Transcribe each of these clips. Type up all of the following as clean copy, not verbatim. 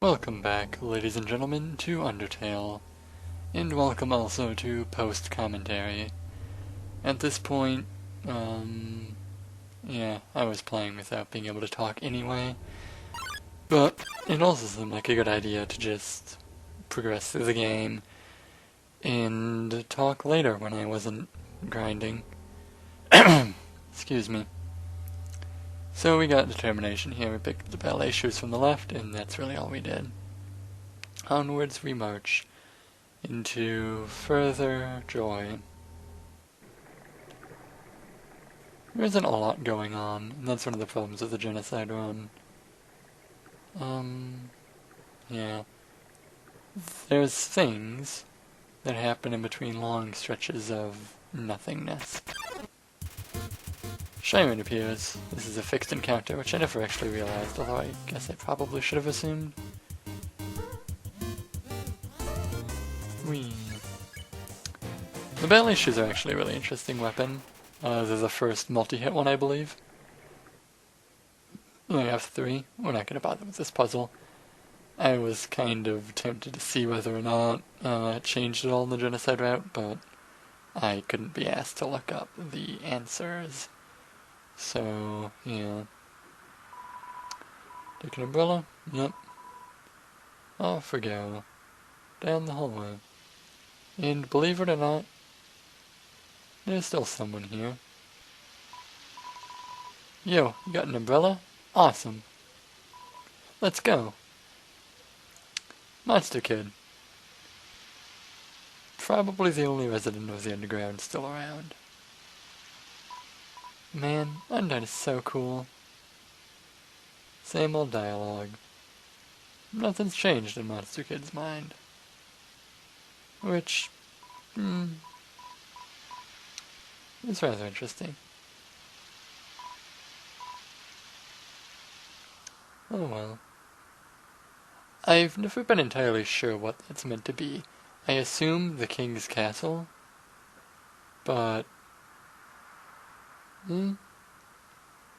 Welcome back, ladies and gentlemen, to Undertale, and welcome also to post-commentary. At this point, yeah, I was playing without being able to talk anyway, but it also seemed like a good idea to just progress through the game and talk later when I wasn't grinding. Excuse me. So we got determination here. We picked the ballet shoes from the left, and that's really all we did. Onwards we march into further joy. There isn't a lot going on, and that's one of the problems with the genocide run. Yeah. There's things that happen in between long stretches of nothingness. Shaman appears. This is a fixed encounter, which I never actually realized, although I guess I probably should have assumed. Whee. The ballet shoes are actually a really interesting weapon. They're the first multi-hit one, I believe. We have 3. We're not going to bother with this puzzle. I was kind of tempted to see whether or not it changed at all in the genocide route, but I couldn't be asked to look up the answers. So, yeah. Take an umbrella? Yep. Off we go. Down the hallway. And believe it or not, there's still someone here. Yo, you got an umbrella? Awesome. Let's go. Monster Kid. Probably the only resident of the underground still around. Man, Undead is so cool. Same old dialogue. Nothing's changed in Monster Kid's mind. Which, is rather interesting. Oh well. I've never been entirely sure what that's meant to be. I assume the king's castle, but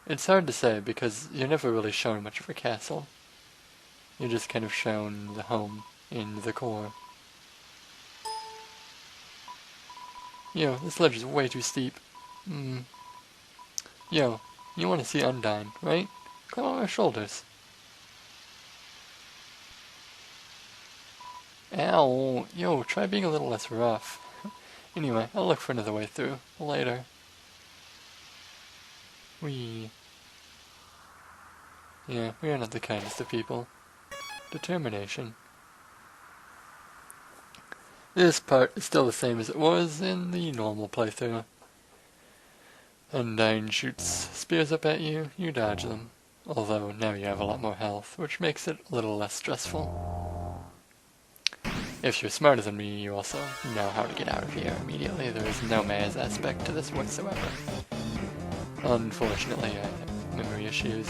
it's hard to say because you're never really shown much of a castle. You're just kind of shown the home in the core. Yo, this ledge is way too steep. Yo, you want to see Undyne, right? Climb on my shoulders. Ow, yo, try being a little less rough. Anyway, I'll look for another way through later. Yeah, we are not the kindest of people. Determination. This part is still the same as it was in the normal playthrough. Undyne shoots spears up at you, you dodge them. Although now you have a lot more health, which makes it a little less stressful. If you're smarter than me, you also know how to get out of here immediately. There is no maze aspect to this whatsoever. Unfortunately, I have memory issues.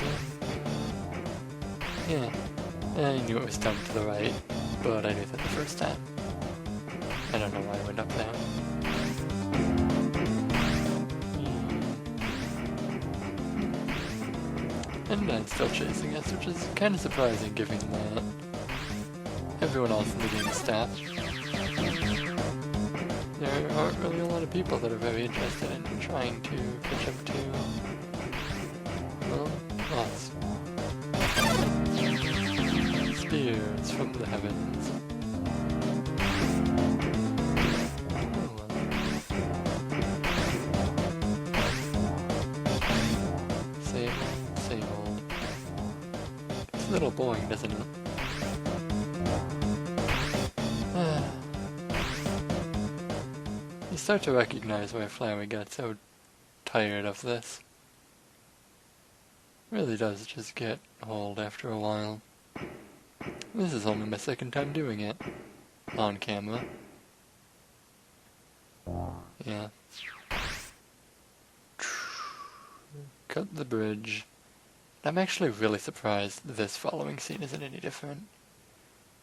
Yeah, I knew it was done to the right, but I knew that the first time. I don't know why I went up there. And I'm still chasing us, which is kind of surprising given that everyone else in the game is stopped. There aren't really a lot of people that are very interested in trying to catch up to, well, us. Spears from the heavens. Oh well. Same old, same old. It's a little boring, doesn't it? You start to recognize why Flowey got so tired of this. It really does just get old after a while. This is only my second time doing it. On camera. Yeah. Cut the bridge. I'm actually really surprised this following scene isn't any different.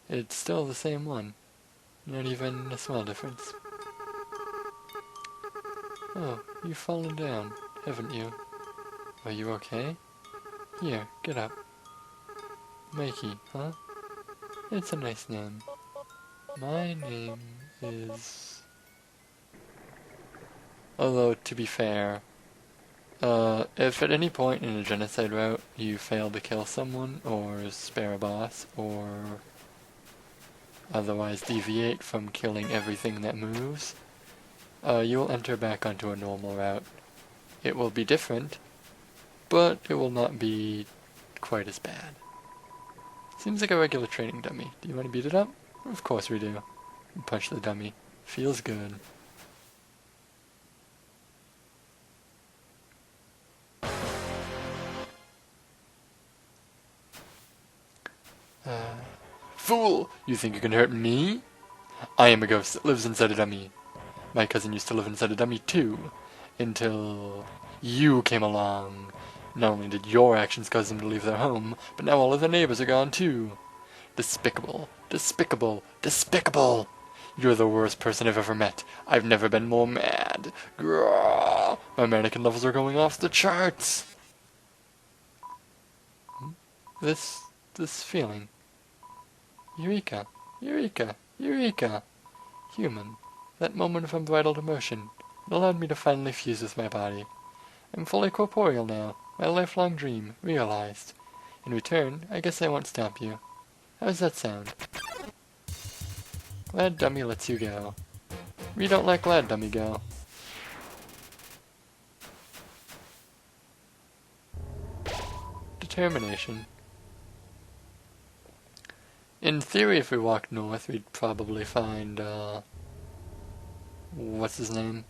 It's still the same one. Not even a small difference. Oh, you've fallen down, haven't you? Are you okay? Here, get up. Mikey, huh? It's a nice name. My name is... Although, to be fair, if at any point in a genocide route you fail to kill someone, or spare a boss, or otherwise deviate from killing everything that moves, you will enter back onto a normal route. It will be different, but it will not be quite as bad. Seems like a regular training dummy. Do you want to beat it up? Of course we do. Punch the dummy. Feels good. Fool! You think you can hurt me? I am a ghost that lives inside a dummy. My cousin used to live inside a dummy too, until you came along. Not only did your actions cause them to leave their home, but now all of their neighbors are gone too. Despicable, despicable, despicable! You're the worst person I've ever met. I've never been more mad. Grrrr! My mannequin levels are going off the charts! This feeling. Eureka! Eureka! Eureka! Human. That moment of unbridled emotion. It allowed me to finally fuse with my body. I'm fully corporeal now. My lifelong dream. Realized. In return, I guess I won't stop you. How does that sound? Glad Dummy lets you go. We don't let Glad Dummy go. Determination. In theory, if we walked north, we'd probably find, what's his name?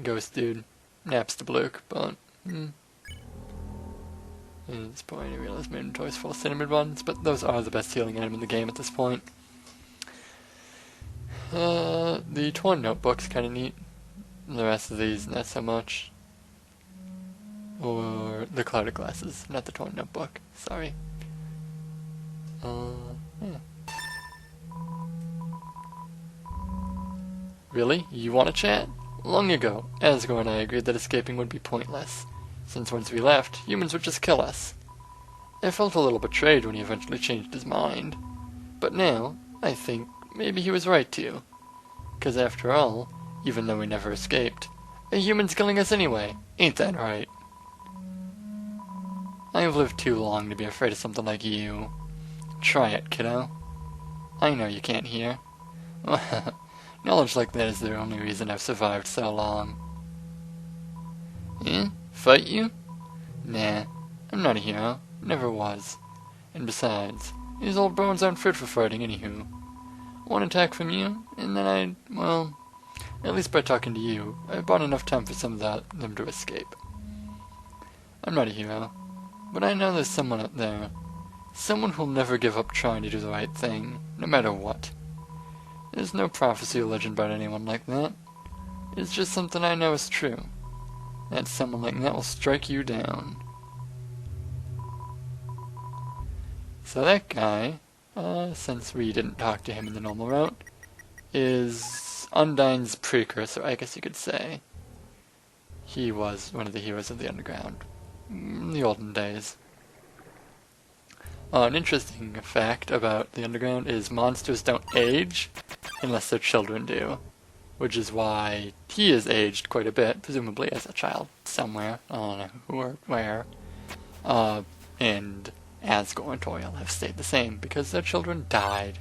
Ghost dude. Napstablook, but, At this point, I realize my inventory's full of cinnamon buns, but those are the best healing item in the game at this point. The torn notebook's kinda neat. The rest of these, not so much. Or the clouded glasses, not the torn notebook. Sorry. Yeah. Really? You want to chat? Long ago, Asgore and I agreed that escaping would be pointless, since once we left, humans would just kill us. I felt a little betrayed when he eventually changed his mind. But now, I think maybe he was right to. 'Cause after all, even though we never escaped, a human's killing us anyway. Ain't that right? I've lived too long to be afraid of something like you. Try it, kiddo. I know you can't hear. Knowledge like that is the only reason I've survived so long. Eh? Fight you? Nah, I'm not a hero. Never was. And besides, these old bones aren't fit for fighting anywho. One attack from you, and then well, at least by talking to you, I bought enough time for some of them to escape. I'm not a hero, but I know there's someone out there. Someone who'll never give up trying to do the right thing, no matter what. There's no prophecy or legend about anyone like that. It's just something I know is true. That someone like that will strike you down. So that guy, since we didn't talk to him in the normal route, is Undyne's precursor, I guess you could say. He was one of the heroes of the Underground in the olden days. An interesting fact about the Underground is monsters don't age unless their children do, which is why he has aged quite a bit, presumably as a child somewhere, I don't know who or where, and Asgore and Toriel have stayed the same because their children died.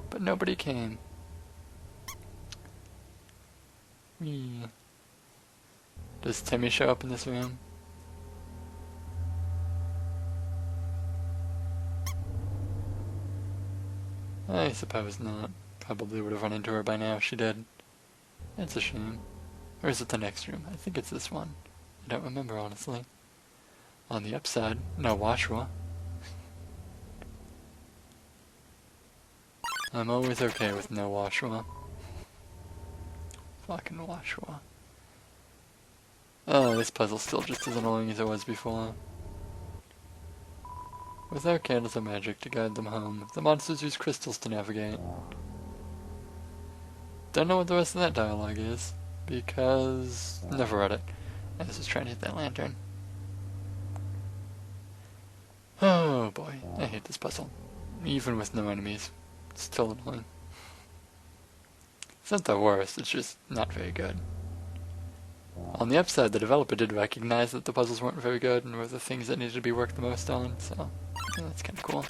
But nobody came. Does Timmy show up in this room? I suppose not. Probably would have run into her by now if she did. It's a shame. Or is it the next room? I think it's this one. I don't remember, honestly. On the upside, no Washua. I'm always okay with no Washua. Fucking Washua. Oh, this puzzle's still just as annoying as it was before. Without candles or magic to guide them home, the monsters use crystals to navigate. Don't know what the rest of that dialogue is, because never read it. I was just trying to hit that lantern. Oh boy, I hate this puzzle. even with no enemies. It's still annoying. It's not the worst, it's just not very good. On the upside, the developer did recognize that the puzzles weren't very good and were the things that needed to be worked the most on, so yeah, that's kind of cool.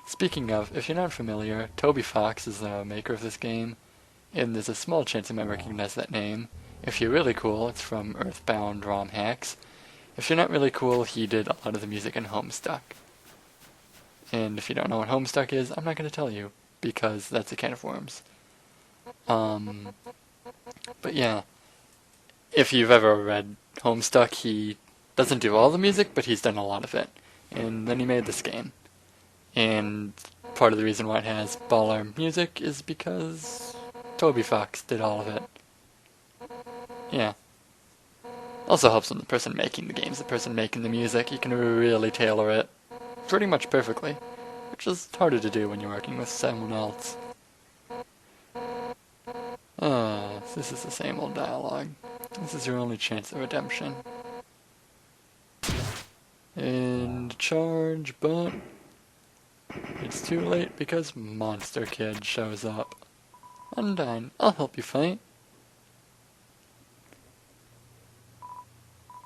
Speaking of, if you're not familiar, Toby Fox is the maker of this game, and there's a small chance you might recognize that name. If you're really cool, it's from Earthbound ROM Hacks. If you're not really cool, he did a lot of the music in Homestuck. And if you don't know what Homestuck is, I'm not going to tell you, because that's a can of worms. But yeah, if you've ever read Homestuck, he doesn't do all the music, but he's done a lot of it. And then he made this game. And part of the reason why it has baller music is because Toby Fox did all of it. Yeah. Also helps when the person making the game's the person making the music. You can really tailor it pretty much perfectly, which is harder to do when you're working with someone else. This is the same old dialogue. This is your only chance at redemption. And charge, but it's too late because Monster Kid shows up. Undyne, I'll help you fight.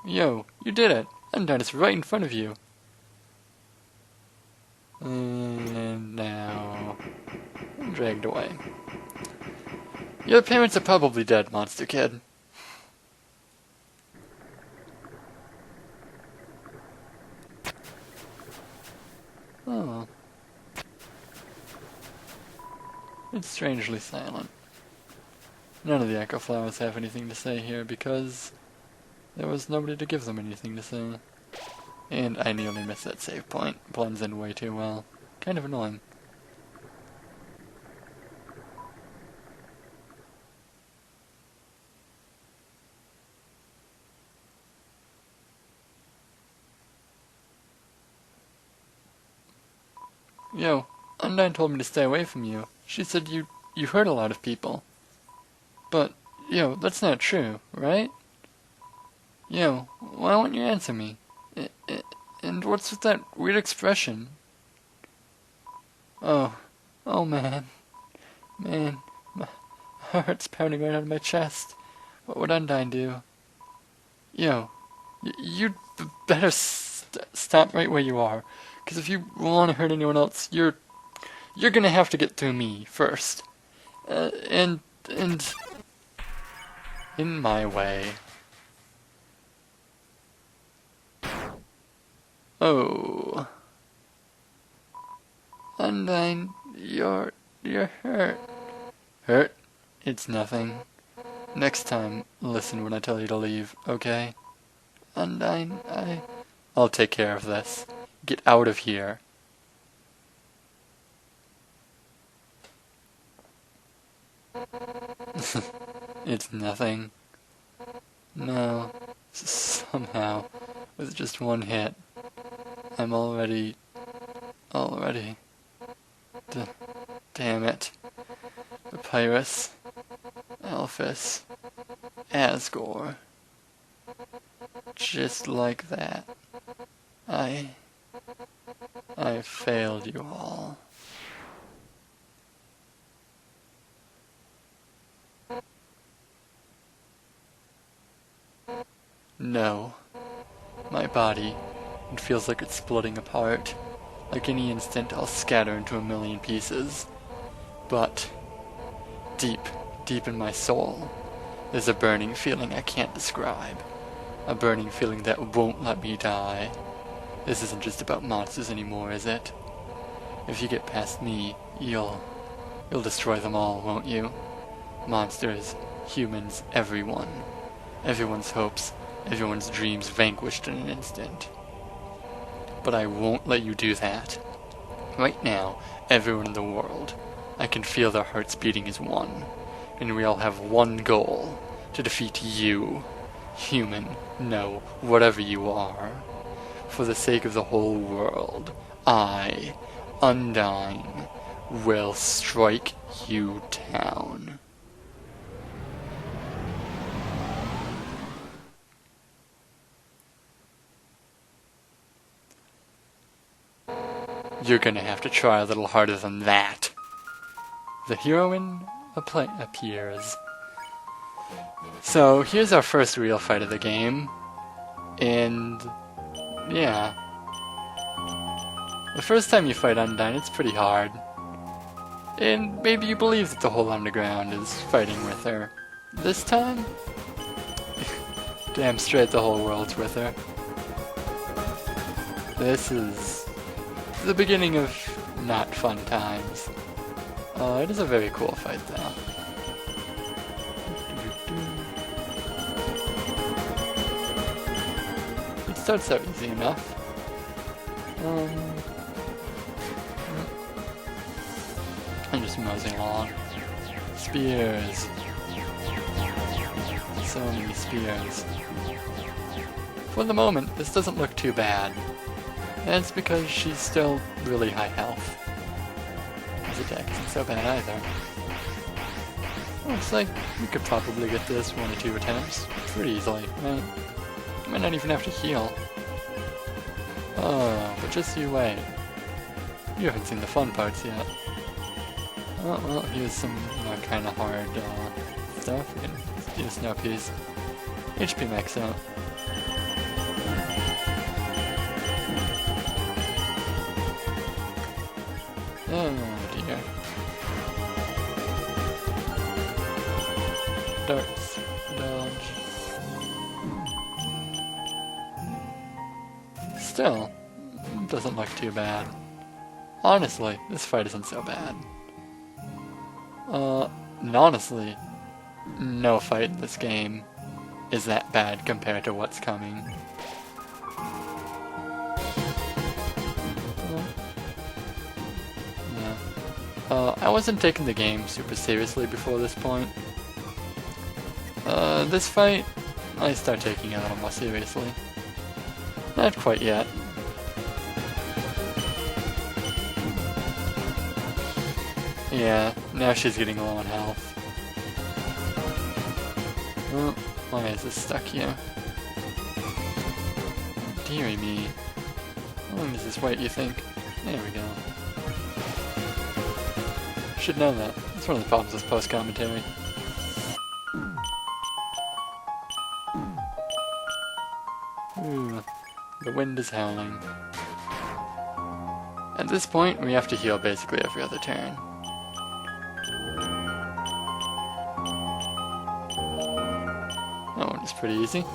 Yo, you did it! Undyne is right in front of you. And now dragged away. Your parents are probably dead, Monster Kid. Oh. It's strangely silent. None of the Echo Flowers have anything to say here because there was nobody to give them anything to say. And I nearly missed that save point. Blends in way too well. Kind of annoying. Yo, Undyne told me to stay away from you. She said you hurt a lot of people. But, yo, that's not true, right? Yo, why won't you answer me? And what's with that weird expression? Oh man. Man, my heart's pounding right out of my chest. What would Undyne do? Yo, you'd better stop right where you are. Because if you want to hurt anyone else, you're gonna have to get through me first. And in my way. Oh. Undyne, you're hurt. Hurt? It's nothing. Next time, listen when I tell you to leave, okay? Undyne, I'll take care of this. Get out of here. It's nothing. No. Somehow, with just one hit, I'm already... Damn it. Papyrus, Alphys, Asgore. Just like that. I failed you all. No. My body, it feels like it's splitting apart. Like any instant I'll scatter into a million pieces. But deep in my soul, there's a burning feeling I can't describe. A burning feeling that won't let me die. This isn't just about monsters anymore, is it? If you get past me, you'll destroy them all, won't you? Monsters, humans, everyone. Everyone's hopes, everyone's dreams vanquished in an instant. But I won't let you do that. Right now, everyone in the world, I can feel their hearts beating as one. And we all have one goal, to defeat you. Human, no, whatever you are. For the sake of the whole world, I, Undyne, will strike you down. you're gonna have to try a little harder than that. The heroine appears. So here's our first real fight of the game, and yeah. The first time you fight Undyne, it's pretty hard. And maybe you believe that the whole underground is fighting with her. This time? Damn straight the whole world's with her. This is the beginning of not fun times. It is a very cool fight though. It starts out easy enough. I'm just moseying along. Spears. So many spears. For the moment, this doesn't look too bad. That's because she's still really high health. His attack isn't so bad either. Looks like we could probably get this 1 or 2 attempts pretty easily, right? Might not even have to heal. Oh, but just you wait. You haven't seen the fun parts yet. Oh, well, here's some, kind of hard stuff. We can use no piece. HP max out. Oh dear. Darts. Dodge. Still, doesn't look too bad. Honestly, this fight isn't so bad. And honestly, no fight in this game is that bad compared to what's coming. I wasn't taking the game super seriously before this point. This fight, I start taking it a little more seriously. Not quite yet. Yeah, now she's getting low on health. Oh, why is this stuck here? Deary me. How long does this wait, you think? There we go. Should know that. That's one of the problems with post-commentary. Ooh, the wind is howling. At this point, we have to heal basically every other turn. That one is pretty easy.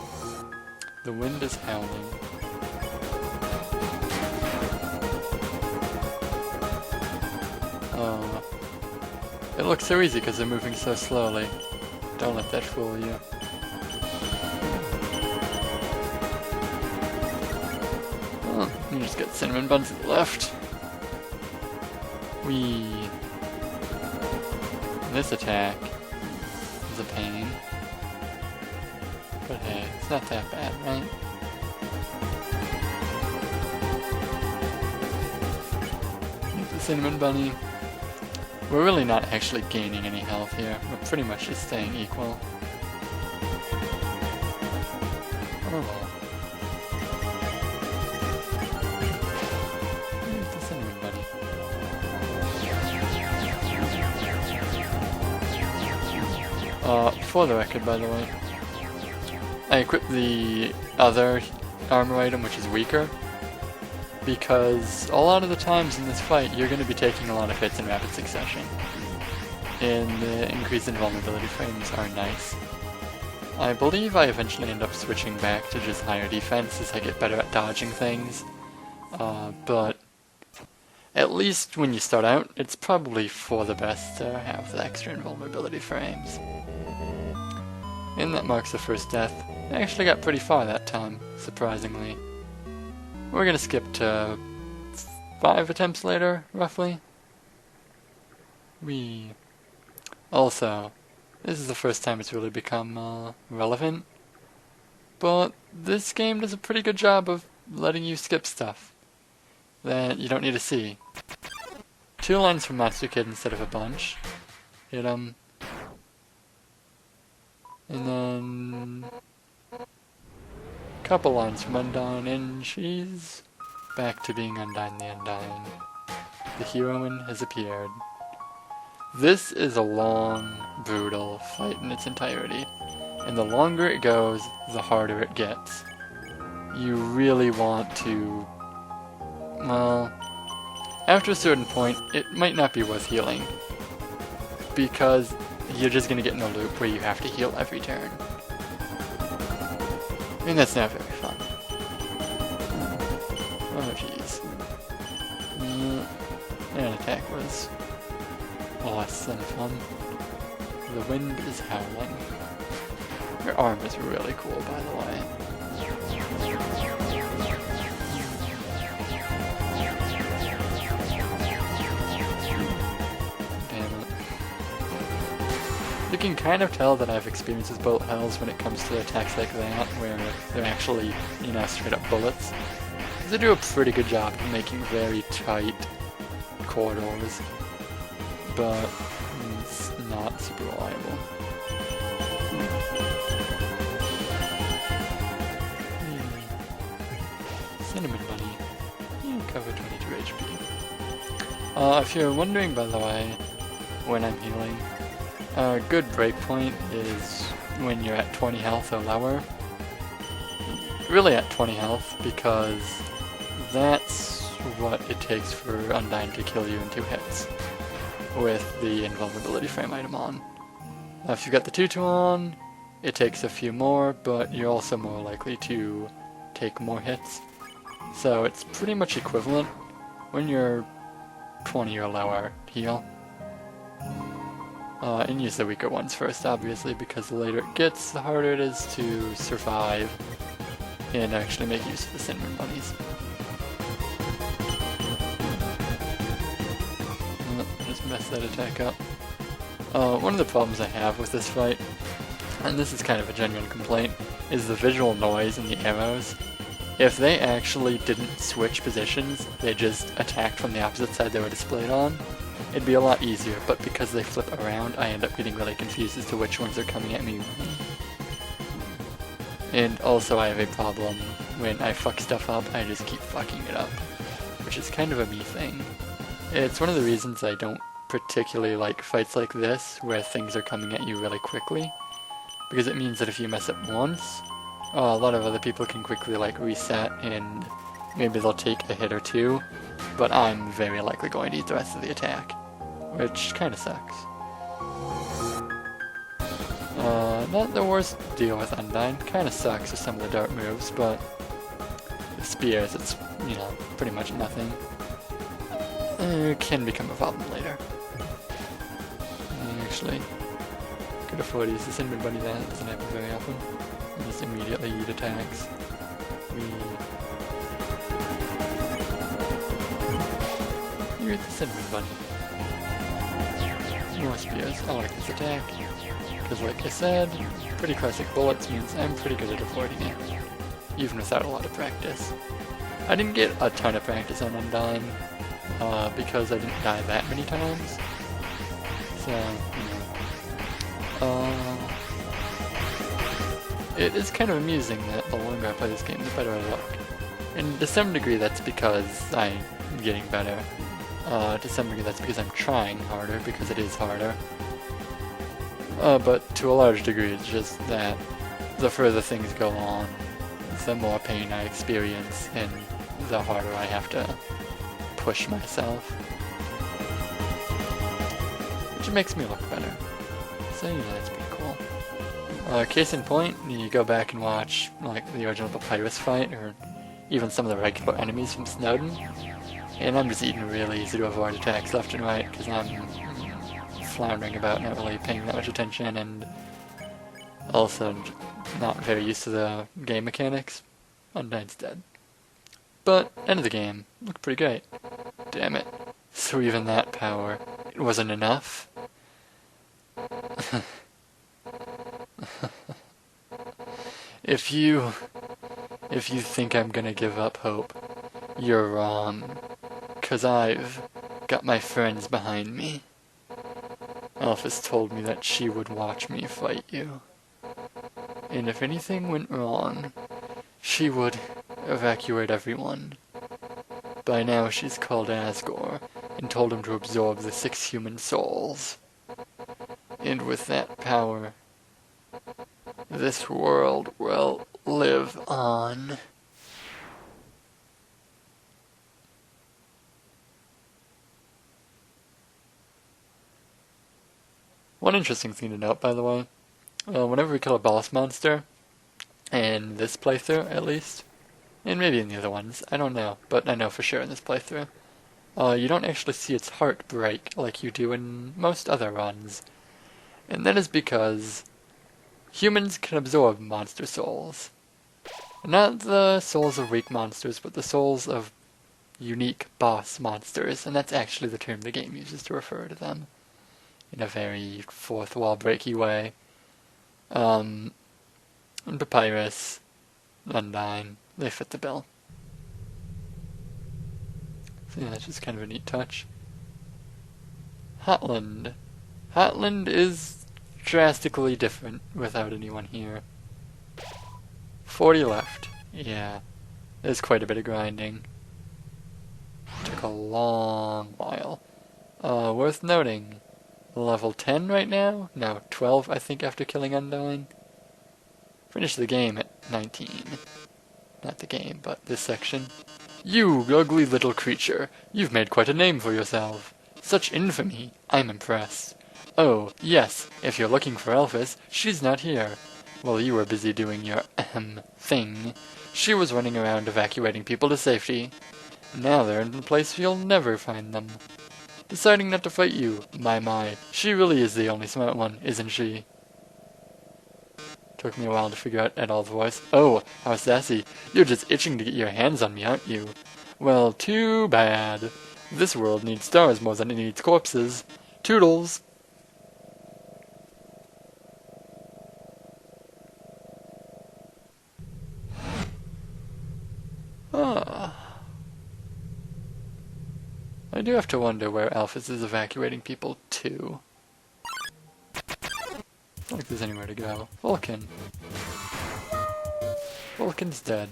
The wind is howling. It looks so easy because they're moving so slowly. Don't let that fool you. Oh, you just got cinnamon buns at the left. This attack is a pain. But hey, it's not that bad, right? The cinnamon bunny. We're really not actually gaining any health here. We're pretty much just staying equal. Oh. Here's the cinnamon bunny. For the record, by the way, I equipped the other armor item, which is weaker, because a lot of the times in this fight, you're going to be taking a lot of hits in rapid succession. And the increase in vulnerability frames are nice. I believe I eventually end up switching back to just higher defense as I get better at dodging things. But at least when you start out, it's probably for the best to have the extra invulnerability frames. And that marks the first death. I actually got pretty far that time, surprisingly. We're gonna skip to 5 attempts later, roughly. Also, this is the first time it's really become relevant, but this game does a pretty good job of letting you skip stuff that you don't need to see. 2 lines from Monster Kid instead of a bunch. Hit 'em. And then couple lines from Undyne, and she's back to being Undyne the Undyne. the heroine has appeared. This is a long, brutal fight in its entirety, and the longer it goes, the harder it gets. You really want to... well, after a certain point, it might not be worth healing, because you're just going to get in a loop where you have to heal every turn. And that's not very fun. Oh jeez. That attack was less than fun. The wind is howling. Your arm is really cool, by the way. Damn it. You can kind of tell that I've experienced with bullet hells when it comes to attacks like that, where they're actually, straight up bullets. They do a pretty good job of making very tight corridors, but it's not super reliable. Cinnamon Bunny, you cover 22 HP. If you're wondering, by the way, when I'm healing, a good breakpoint is when you're at 20 health or lower. Really at 20 health, because that's what it takes for Undyne to kill you in 2 hits, with the invulnerability frame item on. If you've got the tutu on, it takes a few more, but you're also more likely to take more hits. So it's pretty much equivalent when you're 20 or lower heal. And use the weaker ones first, obviously, because the later it gets, the harder it is to survive and actually make use of the cinnamon bunnies. Just mess that attack up. One of the problems I have with this fight, and this is kind of a genuine complaint, is the visual noise in the arrows. If they actually didn't switch positions, they just attacked from the opposite side they were displayed on, it'd be a lot easier, but because they flip around, I end up getting really confused as to which ones are coming at me when. And also I have a problem when I fuck stuff up, I just keep fucking it up, which is kind of a me thing. It's one of the reasons I don't particularly like fights like this, where things are coming at you really quickly, because it means that if you mess up once, a lot of other people can quickly reset and maybe they'll take a hit or two, but I'm very likely going to eat the rest of the attack, which kind of sucks. Not the worst deal with Undyne, kind of sucks with some of the dart moves, but with spears it's, pretty much nothing. It can become a problem later. Actually, could afford to use the cinnamon bunny there, that doesn't happen very often. And just immediately eat attacks. You eat the cinnamon bunny. More spears. I like this attack. Because like I said, pretty classic bullets means I'm pretty good at avoiding it, even without a lot of practice. I didn't get a ton of practice on Undyne, because I didn't die that many times. So, it is kind of amusing that the longer I play this game, the better I look. And to some degree that's because I'm getting better. To some degree that's because I'm trying harder, because it is harder. But to a large degree it's just that the further things go on, the more pain I experience, and the harder I have to push myself. Which makes me look better. So that's pretty cool. Case in point, you go back and watch the original Papyrus fight, or even some of the regular enemies from Snowden, and I'm just eating really easy to avoid attacks left and right, because I'm floundering about, not really paying that much attention, and also not very used to the game mechanics. Undyne's dead. But, end of the game, looked pretty great. Damn it. So even that power, it wasn't enough? If you think I'm gonna give up hope, you're wrong. 'Cause I've got my friends behind me. Alphys told me that she would watch me fight you. And if anything went wrong, she would evacuate everyone. By now she's called Asgore, and told him to absorb the 6 human souls. And with that power, this world will live on. One interesting thing to note, by the way, whenever we kill a boss monster, in this playthrough at least, and maybe in the other ones, I don't know, but I know for sure in this playthrough, you don't actually see its heart break like you do in most other runs. And that is because humans can absorb monster souls. Not the souls of weak monsters, but the souls of unique boss monsters, and that's actually the term the game uses to refer to them. In a very fourth wall breaky way. And Papyrus, Undyne, they fit the bill. So yeah, that's just kind of a neat touch. Hotland. Hotland is drastically different without anyone here. 40 left. Yeah, there's quite a bit of grinding. Took a long while. Worth noting, level 10 right now? No, 12 I think after killing Undyne. Finished the game at 19. Not the game, but this section. You ugly little creature, you've made quite a name for yourself. Such infamy, I'm impressed. Oh, yes, if you're looking for Elphys, she's not here. While you were busy doing your thing, she was running around evacuating people to safety. Now they're in a place you'll never find them. Deciding not to fight you, my, she really is the only smart one, isn't she? Took me a while to figure out Adol's voice. Oh, how sassy. You're just itching to get your hands on me, aren't you? Well, too bad. This world needs stars more than it needs corpses. Toodles! Ah. I do have to wonder where Elphys is evacuating people to. Not like there's anywhere to go. Vulcan. Vulcan's dead.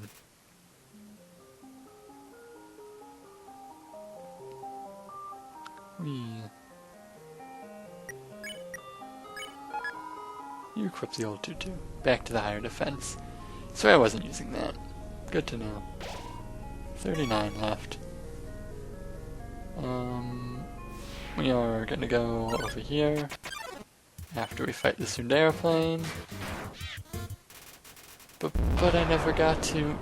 You equip the old tutu. Back to the higher defense. Sorry I wasn't using that. Good to know. 39 left. We are gonna go over here after we fight the Sundara plane. But I never got to.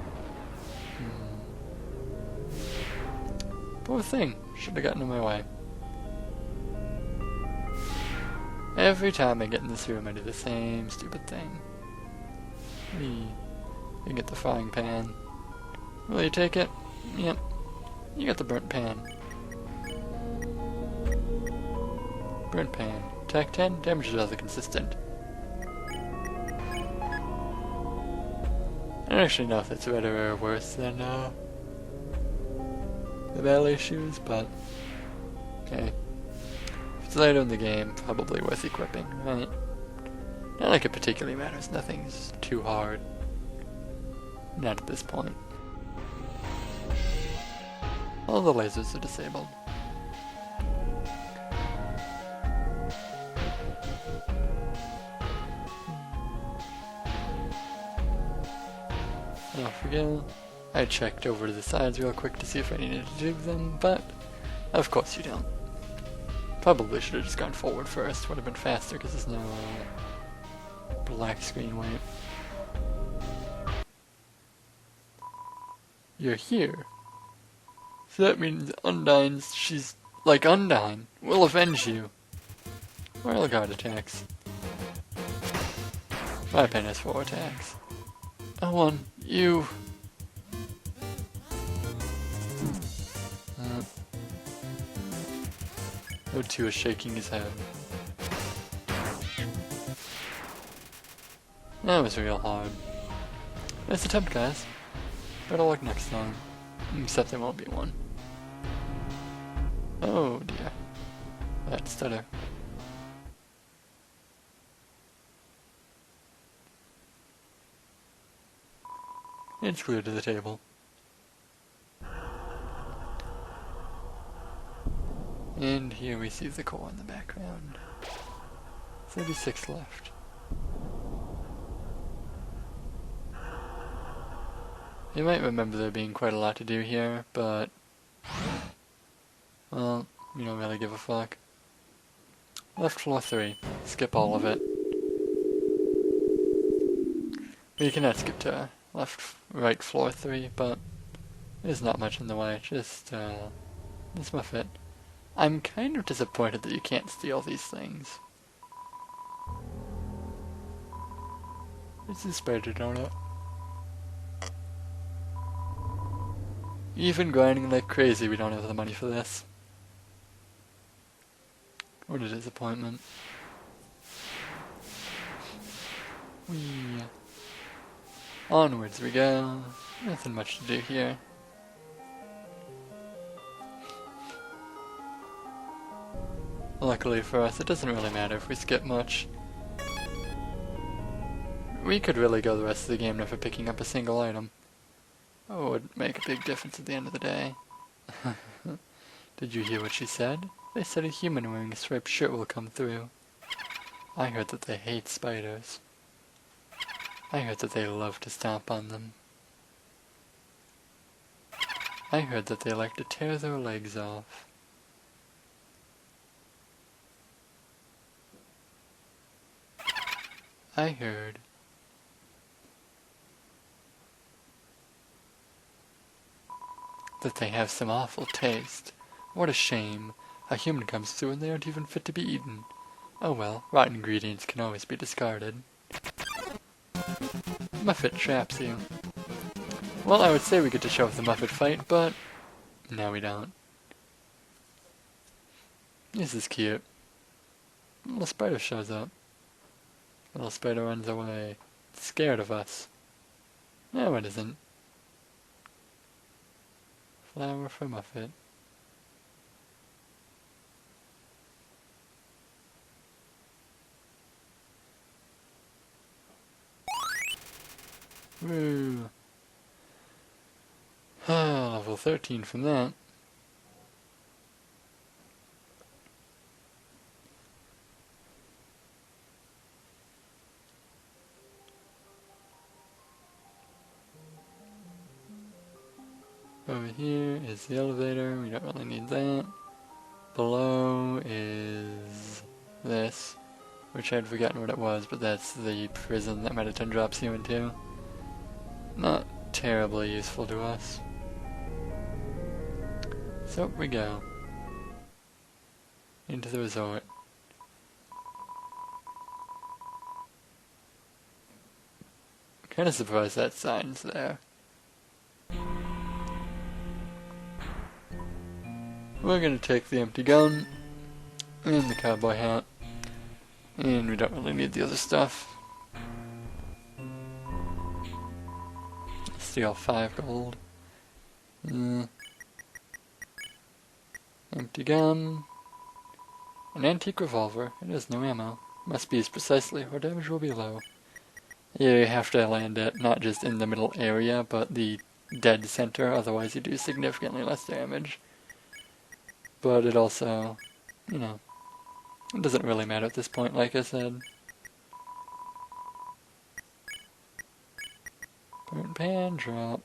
Poor thing. Should have gotten in my way. Every time I get in this room, I do the same stupid thing. You get the frying pan. Will you take it? Yep. You got the burnt pan. Burnt pan. Attack 10, damage is rather consistent. I don't actually know if that's better or worse than the ballet shoes, but okay. If it's later in the game, probably worth equipping, right? Not like it particularly matters, nothing's too hard. Not at this point. All the lasers are disabled. Don't forget, I checked over to the sides real quick to see if I needed to do them, but of course you don't. Probably should have just gone forward first, would have been faster because there's no black screen wait. You're here. So that means Undyne's, she's like Undyne. We'll avenge you. Royal Guard attacks. My pen has 4 attacks. Oh, you. O2 is shaking his head. That was real hard. Nice attempt, guys. Better luck next time. Except there won't be one. Oh dear. That stutter. It's clear to the table. And here we see the core in the background. 36 left. You might remember there being quite a lot to do here, but, well, you don't really give a fuck. Left floor 3. Skip all of it. You cannot skip to right floor 3, but there's not much in the way. Just muff it. I'm kind of disappointed that you can't steal these things. It's a spider donut. Even grinding like crazy, we don't have the money for this. What a disappointment. Whee. Onwards we go. Nothing much to do here. Luckily for us, it doesn't really matter if we skip much. We could really go the rest of the game never picking up a single item. Oh, it would make a big difference at the end of the day. Did you hear what she said? They said a human wearing a striped shirt will come through. I heard that they hate spiders. I heard that they love to stomp on them. I heard that they like to tear their legs off. I heard that they have some awful taste. What a shame. A human comes through and they aren't even fit to be eaten. Oh well, rotten ingredients can always be discarded. Muffet traps you. Well, I would say we get to show off the Muffet fight, but no we don't. This is cute. Little spider shows up. Little spider runs away. It's scared of us. No, it isn't. Flower for Muffet. Woo! Ah, level 13 from that. Over here is the elevator, we don't really need that. Below is this, which I'd forgotten what it was, but that's the prison that Mettaton drops you into. Not terribly useful to us. So up we go. Into the resort. Kinda surprised that sign's there. We're gonna take the empty gun and the cowboy hat, and we don't really need the other stuff. Steal 5 gold. Empty gun. An antique revolver. It has no ammo. Must be used precisely or damage will be low. Yeah, you have to land it not just in the middle area, but the dead center, otherwise you do significantly less damage. But it also, you know, it doesn't really matter at this point, like I said. Burnt pan, drop.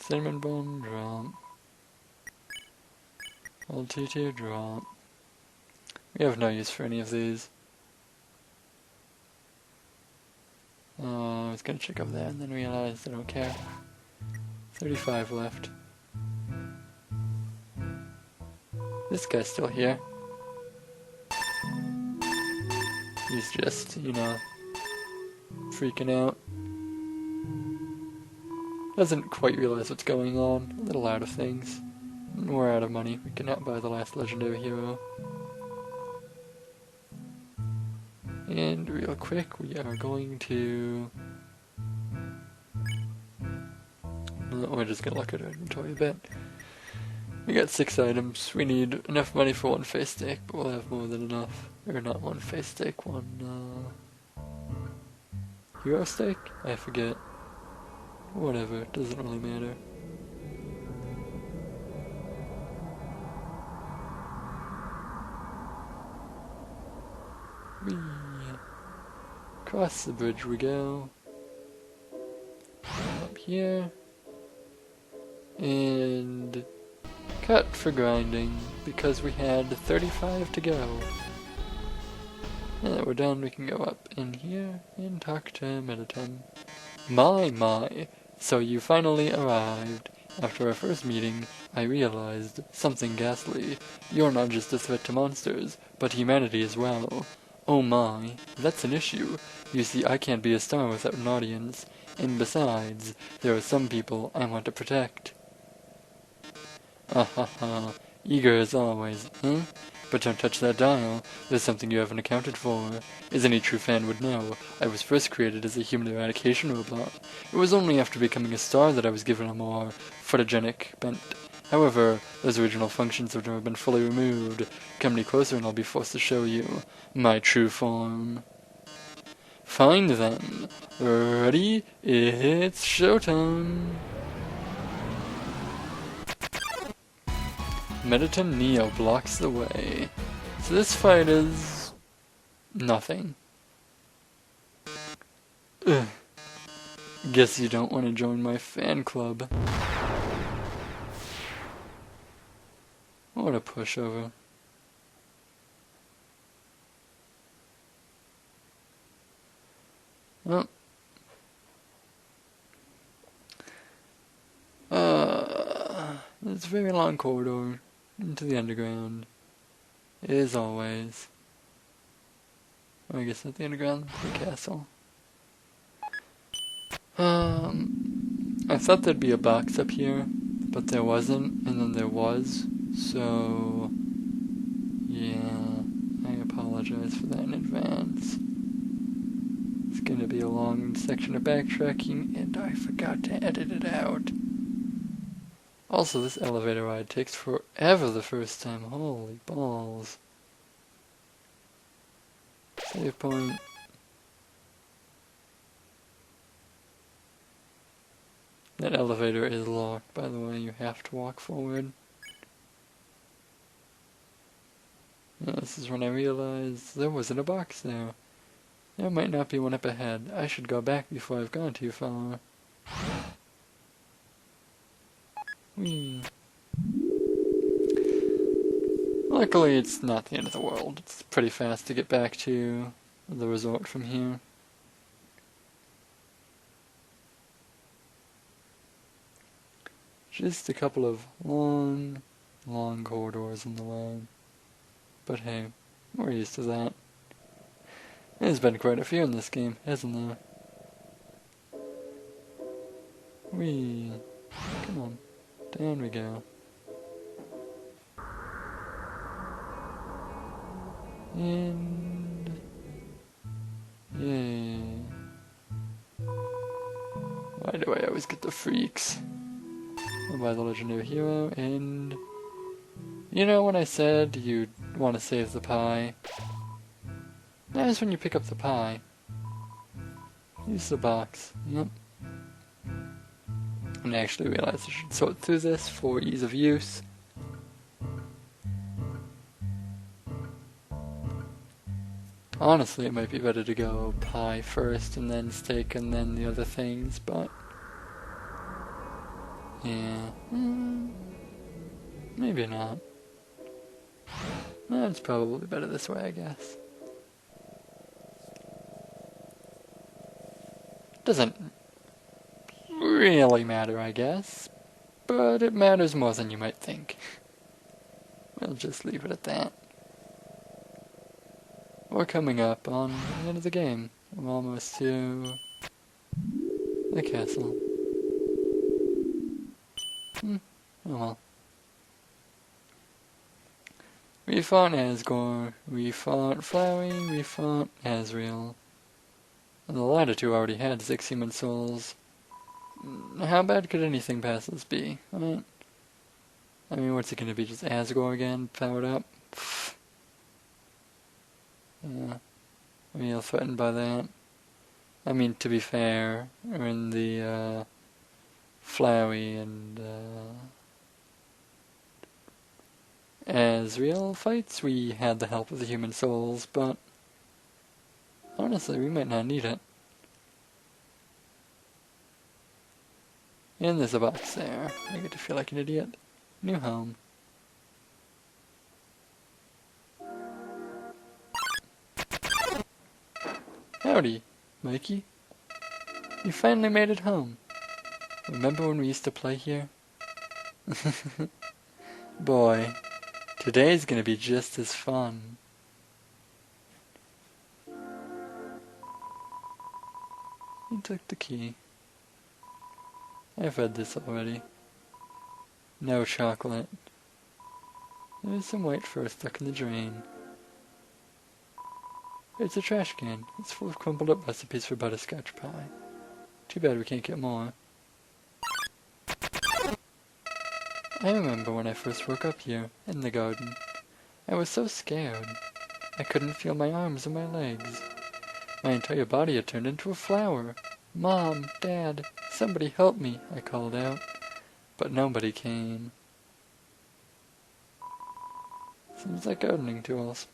Cinnamon bun, drop. Old T2, drop. We have no use for any of these. I was gonna check up there and then realized I don't care. 35 left. This guy's still here. He's just, you know, freaking out. Doesn't quite realize what's going on. A little out of things. We're out of money. We cannot buy the last legendary hero. And real quick, we are going to... We're just gonna look at our inventory a bit. We got 6 items. We need enough money for 1 face steak, but we'll have more than enough. Or not 1 face steak, 1 hero steak? I forget. Whatever, it doesn't really matter. Whee! Across the bridge we go. Up here. And cut for grinding, because we had 35 to go. Now that we're done, we can go up in here and talk to Meditum. My, so you finally arrived. After our first meeting, I realized something ghastly. You're not just a threat to monsters, but humanity as well. Oh my, that's an issue. You see, I can't be a star without an audience. And besides, there are some people I want to protect. Ha, eager as always, huh? But don't touch that dial. There's something you haven't accounted for. As any true fan would know, I was first created as a human eradication robot. It was only after becoming a star that I was given a more photogenic bent. However, those original functions have never been fully removed. Come any closer and I'll be forced to show you my true form. Fine then. Ready? It's showtime! Meditum Neo blocks the way. So this fight is nothing. Ugh. Guess you don't want to join my fan club. What a pushover. Well. It's a very long corridor into the underground. As always. I guess not the underground, the castle. I thought there'd be a box up here, but there wasn't, and then there was, so yeah, I apologize for that in advance. It's gonna be a long section of backtracking, and I forgot to edit it out. Also, this elevator ride takes forever the first time, holy balls. Save point. That elevator is locked, by the way, you have to walk forward. Yeah, this is when I realized there wasn't a box there. There might not be one up ahead. I should go back before I've gone too far. Whee. Luckily, it's not the end of the world. It's pretty fast to get back to the resort from here. Just a couple of long corridors in the line. But hey, we're used to that. There's been quite a few in this game, hasn't there? Whee! Come on. Down we go. And... yay. Why do I always get the freaks? I'll buy the legendary hero, and... you know when I said you'd want to save the pie? That is when you pick up the pie. Use the box. Yep. And I actually realized I should sort through this for ease of use. Honestly, it might be better to go pie first and then steak and then the other things, but... yeah. Maybe not. It's probably better this way, I guess. Doesn't really matter, I guess, but it matters more than you might think. We'll just leave it at that. We're coming up on the end of the game. I'm almost to the castle. Oh well. We fought Asgore, we fought Flowey, we fought Asriel. And the latter two already had 6 human souls. How bad could anything past this be, right? I mean, what's it gonna be, just Asgore again, powered up? Yeah, I mean, threatened by that. I mean, to be fair, in the, Flowey and, Asriel fights, we had the help of the human souls, but Honestly, we might not need it. And there's a box there. I get to feel like an idiot. New home. Howdy, Mikey. You finally made it home. Remember when we used to play here? Boy, today's gonna be just as fun. He took the key. I've read this already. No chocolate. There's some white fur stuck in the drain. It's a trash can. It's full of crumpled up recipes for butterscotch pie. Too bad we can't get more. I remember when I first woke up here, in the garden. I was so scared. I couldn't feel my arms or my legs. My entire body had turned into a flower. Mom, Dad, somebody help me, I called out. But nobody came. Seems like gardening to us.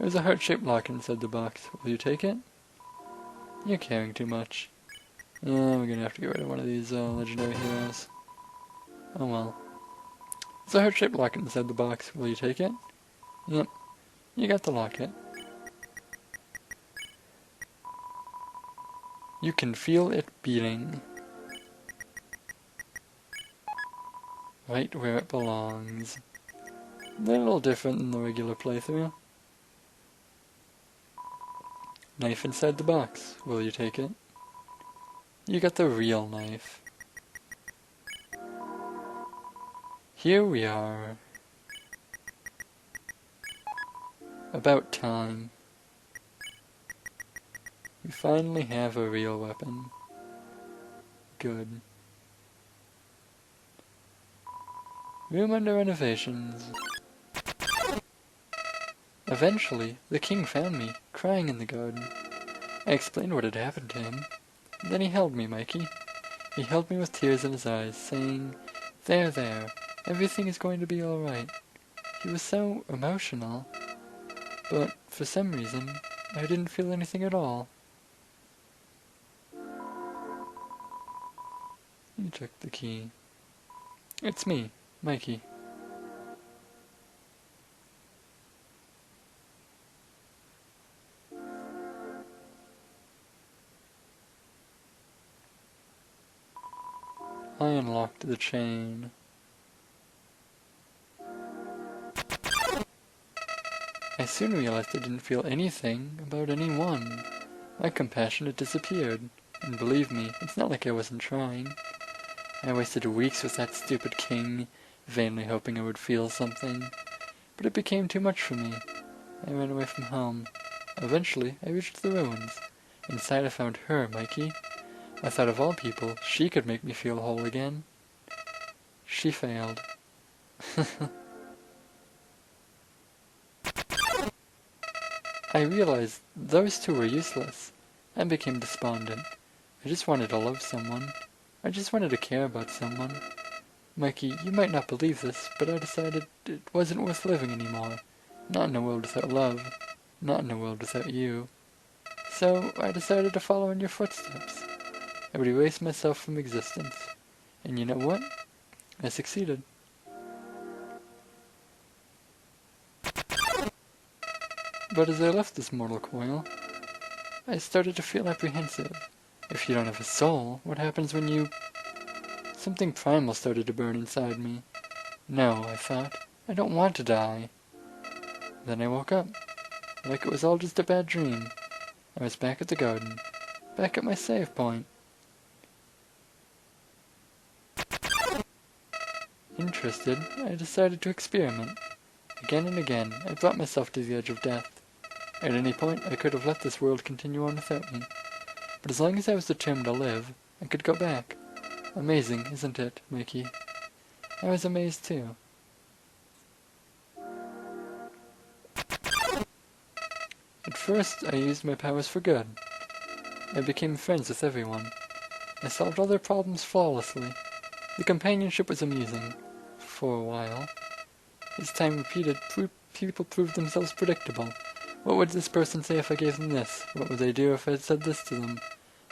There's a heart-shaped locket inside the box. Will you take it? You're carrying too much. Yeah, we're gonna have to get rid of one of these legendary heroes. Oh well. There's a heart-shaped locket inside the box. Will you take it? Yep. You got the locket. You can feel it beating. Right where it belongs. A little different than the regular playthrough. Knife inside the box. Will you take it? You got the real knife. Here we are. About time. We finally have a real weapon. Good. Room under renovations. Eventually, the king found me, crying in the garden. I explained what had happened to him. Then he held me, Mikey. He held me with tears in his eyes, saying, "There, there, everything is going to be alright." He was so emotional. But, for some reason, I didn't feel anything at all. He took the key. It's me, Mikey. I unlocked the chain. I soon realized I didn't feel anything about anyone. My compassion had disappeared. And believe me, it's not like I wasn't trying. I wasted weeks with that stupid king, vainly hoping I would feel something. But it became too much for me. I ran away from home. Eventually, I reached the ruins. Inside I found her, Mikey. I thought of all people, she could make me feel whole again. She failed. I realized those two were useless. I became despondent. I just wanted to love someone. I just wanted to care about someone. Mikey, you might not believe this, but I decided it wasn't worth living anymore. Not in a world without love. Not in a world without you. So I decided to follow in your footsteps. I would erase myself from existence. And you know what? I succeeded. But as I left this mortal coil, I started to feel apprehensive. If you don't have a soul, what happens when you... Something primal started to burn inside me. No, I thought, I don't want to die. Then I woke up, like it was all just a bad dream. I was back at the garden, back at my save point. Interested, I decided to experiment. Again and again, I brought myself to the edge of death. At any point, I could have let this world continue on without me. But as long as I was determined to live, I could go back. Amazing, isn't it, Mickey? I was amazed too. At first, I used my powers for good. I became friends with everyone. I solved all their problems flawlessly. The companionship was amusing. for a while. As time repeated, people proved themselves predictable. What would this person say if I gave them this? What would they do if I said this to them?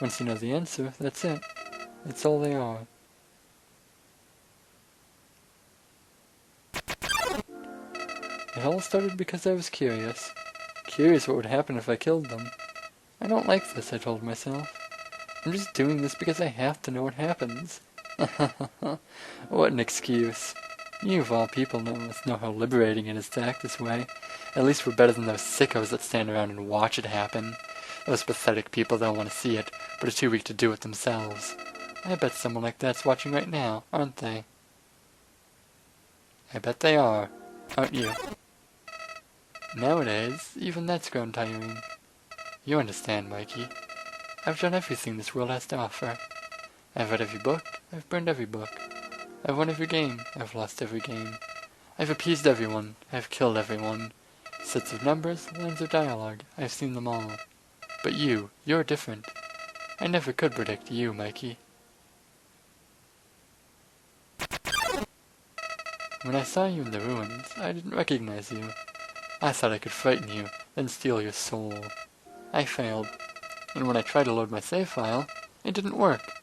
Once you know the answer, that's it. It's all they are. It all started because I was curious. Curious what would happen if I killed them. I don't like this, I told myself. I'm just doing this because I have to know what happens. What an excuse. You of all people must know how liberating it is to act this way. At least we're better than those sickos that stand around and watch it happen. Those pathetic people don't want to see it, but are too weak to do it themselves. I bet someone like that's watching right now, aren't they? I bet they are, aren't you? Nowadays, even that's grown tiring. You understand, Mikey. I've done everything this world has to offer. I've read every book, I've burned every book. I've won every game, I've lost every game. I've appeased everyone, I've killed everyone. Sets of numbers, lines of dialogue, I've seen them all. But you're different. I never could predict you, Mikey. When I saw you in the ruins, I didn't recognize you. I thought I could frighten you, then steal your soul. I failed. And when I tried to load my save file, it didn't work.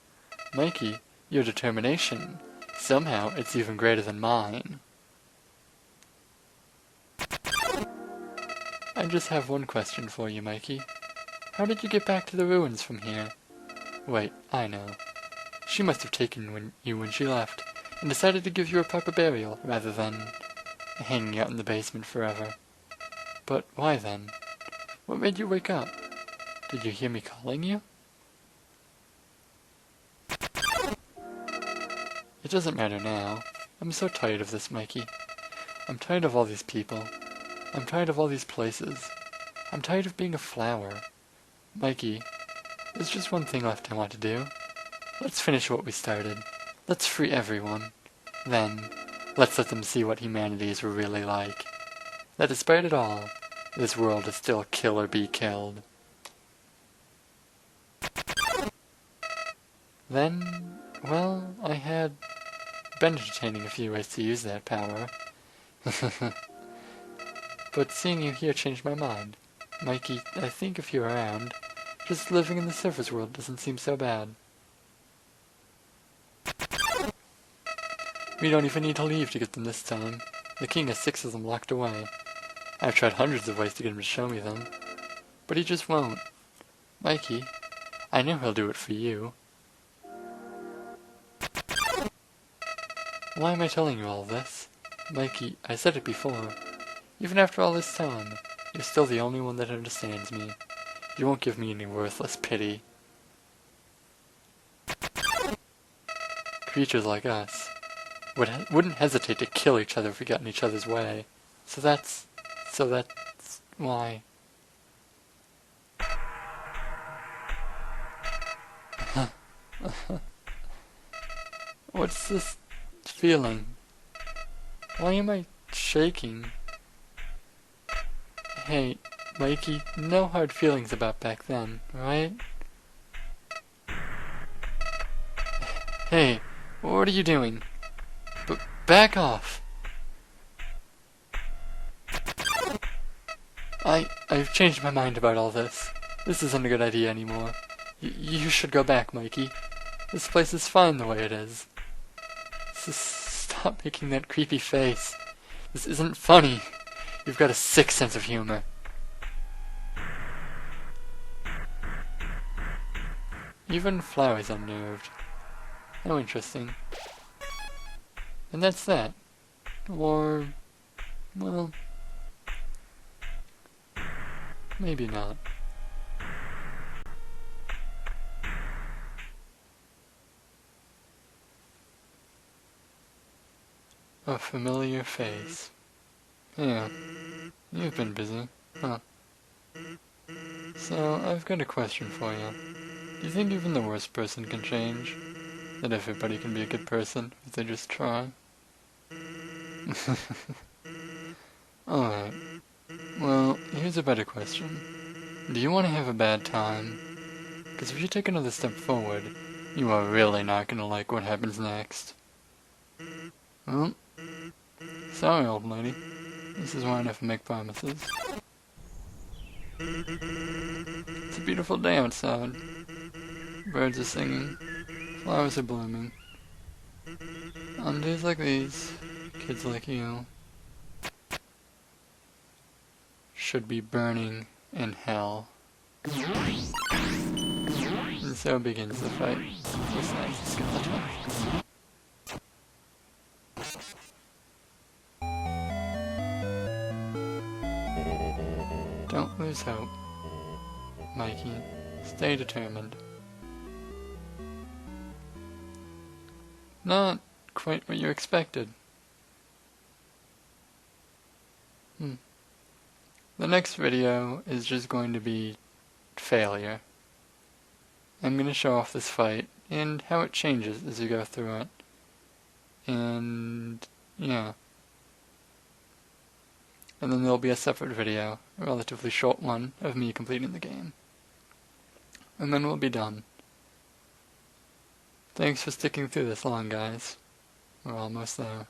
Mikey, your determination, somehow it's even greater than mine. I just have one question for you, Mikey. How did you get back to the ruins from here? Wait, I know. She must have taken you when she left, and decided to give you a proper burial, rather than hanging out in the basement forever. But why then? What made you wake up? Did you hear me calling you? It doesn't matter now. I'm so tired of this, Mikey. I'm tired of all these people. I'm tired of all these places. I'm tired of being a flower. Mikey, there's just one thing left I want to do. Let's finish what we started. Let's free everyone. Then, let's let them see what humanity is really like. That despite it all, this world is still kill or be killed. Then, well, I had been entertaining a few ways to use that power. But seeing you here changed my mind. Mikey, I think if you're around, just living in the surface world doesn't seem so bad. We don't even need to leave to get them this time. The king has 6 of them locked away. I've tried hundreds of ways to get him to show me them. But he just won't. Mikey, I know he'll do it for you. Why am I telling you all this? Mikey, I said it before. Even after all this time, you're still the only one that understands me. You won't give me any worthless pity. Creatures like us wouldn't hesitate to kill each other if we got in each other's way. So that's why. What's this feeling? Why am I shaking? Hey, Mikey, no hard feelings about back then, right? Hey, what are you doing? Back off! I've changed my mind about all this. This isn't a good idea anymore. You should go back, Mikey. This place is fine the way it is. Stop making that creepy face. This isn't funny. You've got a sick sense of humor. Even Flower's unnerved. How interesting. And that's that. Or, well, maybe not. A familiar face. Yeah, you've been busy, huh? So, I've got a question for you. Do you think even the worst person can change? That everybody can be a good person if they just try? Alright. Well, here's a better question. Do you want to have a bad time? Because if you take another step forward, you are really not going to like what happens next. Well, Sorry, old lady. This is why I never make promises. It's a beautiful day outside. Birds are singing. Flowers are blooming. On days like these, kids like you should be burning in hell. And so begins the fight. Besides the skeleton. Don't lose hope, Mikey. Stay determined. Not quite what you expected. The next video is just going to be failure. I'm going to show off this fight and how it changes as you go through it. And yeah. And then there'll be a separate video, a relatively short one, of me completing the game. And then we'll be done. Thanks for sticking through this long, guys. We're almost there.